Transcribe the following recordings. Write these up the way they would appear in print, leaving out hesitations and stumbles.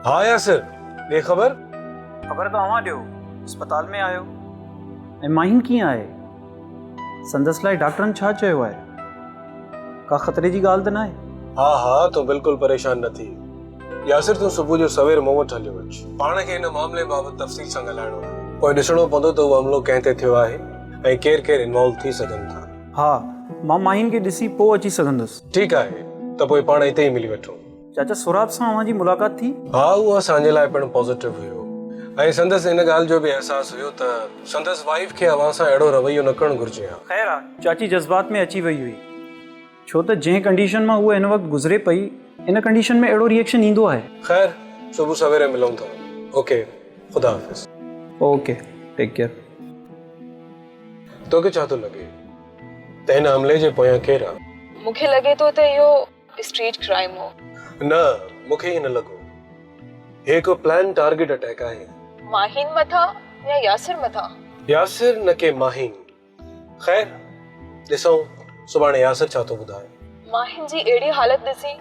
हाँ यासिर, ये खबर तो अवां ॾियो, अस्पताल में आयो ऐं माहिन कीअं आहे? संदसि लाइ डॉक्टरनि छा चयो आहे? का ख़तरे जी ॻाल्हि त न आहे? हाँ हाँ, तो बिल्कुल परेशान न थी। यासिर तू सुबह जो सवेर मूं वटि हलियो अच। पाण खे हिन मामले बाबति तफ़सील सां ॻाल्हाइणो आहे। पोइ ॾिसणो पवंदो त उहो हमिलो कंहिं ते थियो आहे ऐं केरु इन्वॉल्व थी सघनि था। हा, मां माहिन खे ॾिसी पोइ अची सघंदुसि। ठीकु आहे, त पोइ पाण हिते ई मिली वठूं। चाचा, सुराब सां अवां जी मुलाक़ात थी? हाँ, उहो असांजे लाइ पिणु पॉज़िटिव हुयो ऐं संदसि इन ॻाल्हि जो बि अहसासु हुयो त संदसि वाइफ खे अवां सां अहिड़ो रवैयो न करणु घुरिजे हा। ख़ैर आहे, चाची जज़्बात में अची वई हुई, छो त जंहिं कंडीशन मां उहा हिन वक़्तु गुज़रे पई, इन कंडीशन में अहिड़ो रिएक्शन ईंदो आहे। ख़ैर, सुबुह सवेरे मिलूं था। ओके, खुदा हाफ़िज़। Okay, take care. तोखे छा थो लॻे त हिन हमले जे पोयां केरु आहे? मूंखे लॻे थो त इहो स्ट्रीट क्राइम हो। न, मूंखे ईअं न लॻो। हे को प्लान टारगेट अटैक आहे। माहिन मथां या यासिर मथां? यासिर न के माहिन। ख़ैर, ॾिसूं सुभाणे यासिर छा थो ॿुधाए। माहिन जी अहिड़ी हालत ॾिसी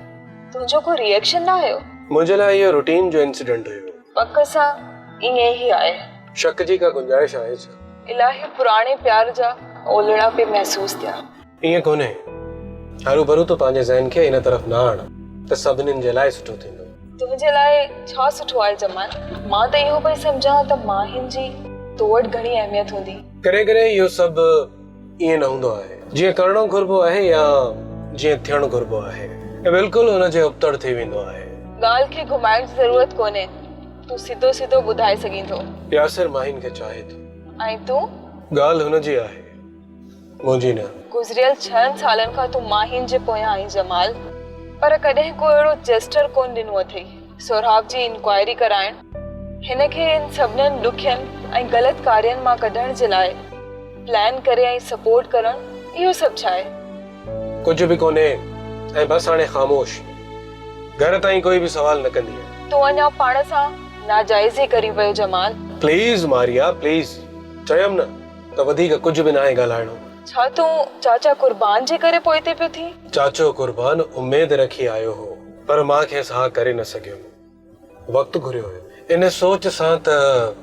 तुंहिंजो को रिएक्शन न आयो? मुंहिंजे लाइ इहो रूटीन जो इंसिडेंट हुयो। पक सां ईअं ई आहे। शक जी का गुंजाइश आहे छा? इलाही पुराणे प्यार जा ओलड़ा पे महसूस थिया। ईअं कोन्हे। हरू भरू तो पंहिंजे ज़हन खे इन तरफ़ न आण त सभिनीनि जे लाइ सुठो थींदो। तुंहिंजे लाइ छा सुठो आहे जमाल? मां त इहो पई सम्झां त माहिन जी तो वटि घणी अहमियत हूंदी। करे करे इहो सभु ईअं न हूंदो आहे। जीअं करणो घुरिबो आहे या जीअं थियणु घुरिबो आहे, बिल्कुलु हुनजे उबतड़ थी वेंदो आहे। ॻाल्हि खे घुमाइण जी ज़रूरत कोन्हे, तूं सिधो सिधो ॿुधाए सघीं थो। यासिर माहिन खे चाहे थो ऐं तूं? ॻाल्हि हुनजी आहे, मुंहिंजी न। गुज़रियल 6 सालनि खां तूं माहिन जे पोयां आई जमाल, पर कॾहिं को अहिड़ो जेस्टर कोन ॾिनो अथई। सोराब जी इंक्वायरी कराइण, हिन खे इन सभिनीनि ॾुखियनि ऐं ग़लति कार्यनि मां कढण जे लाइ प्लान करे ऐं सपोर्ट करण, इहो सभु छा आहे? कुझु बि कोन्हे ऐं बसि हाणे ख़ामोश। घर ताईं कोई बि सवाल न कंदी आहे। तूं अञा पाण सां नाजाइज़ ई करी वियो जमाल। Please Maria, please. चयमि न त वधीक कुझु बि न आहे ॻाल्हाइणो। छा तूं चाचा कुर्बान जे करे पोइते पियो थी? चाचो कुर्बान उमेद रखी आयो हो, पर मां खेसि हा करे न सघियुमि। वक़्तु घुरियो हुयो इन सोच सां त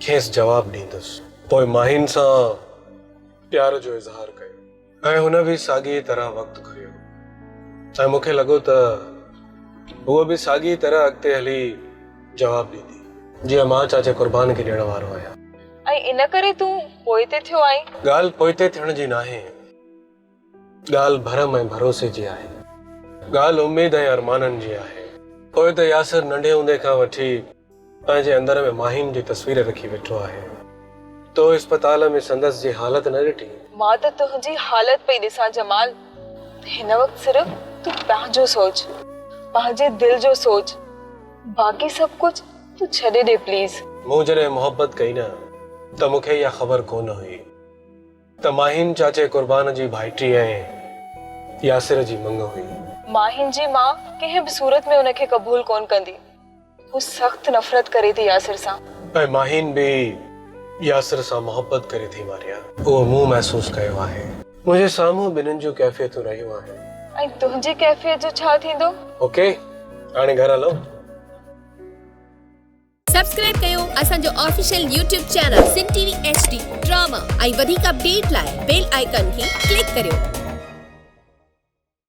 खेसि जवाबु ॾींदुसि। पोइ माहिन सां प्यार जो इज़हार कयो ऐं हुन बि साॻी तरह वक़्तु घुरियो ऐं मूंखे लॻो त उहो बि साॻी तरह अॻिते हली जवाबु ॾींदी जीअं मां चाचे कुर्बान खे ॾियण वारो आहियां। ऐं इन करे तूं पोइते थियो आई? ॻाल्हि पोइते थियण जी नाहे, ॻाल्हि भरम ऐं भरोसे जी आहे। ॻाल्हि उमेद ऐं अरमाननि जी आहे। पोइ त यासिर नंढे हूंदे खां वठी पंहिंजे अंदर में माहिन जी तस्वीर रखी वेठो आहे। तो अस्पताल में संदसि जी हालत न ॾिठी? मां त तुंहिंजी हालत पई ॾिसां जमाल। हिन वक़्तु सिर्फ़ तूं पंहिंजो सोच, पंहिंजे दिल जो सोच। बाक़ी सभु कुझु तूं छॾे ॾे प्लीज़। मूं जॾहिं मोहबत कई न त मूंखे इहा ख़बर कोन हुई त माहिन चाचे कुर्बान जी भाइटी ऐं यासिर जी मंग हुई। माहिन जी मां कंहिं बि सूरत में उनखे क़बूल कोन कंदी। हू सख़्त नफ़रत करे थी यासिर सां। ऐं माहिन बि यासिर सां मोहबत करे थी मारिया। उहो मूं महसूसु कयो आहे। मुंहिंजे साम्हूं ॿिन्हिनि जूं कैफ़ियतूं रहियूं आहिनि। ऐं तुंहिंजी कैफ़ियत जो छा थींदो? ओके, हाणे घर हलो। सब्सक्राइब कयो असांजो ऑफिशियल YouTube चैनल सिन TV HD ड्रामा ऐं वधीक अपडेट लाइ बेल आइकन खे क्लिक करियो।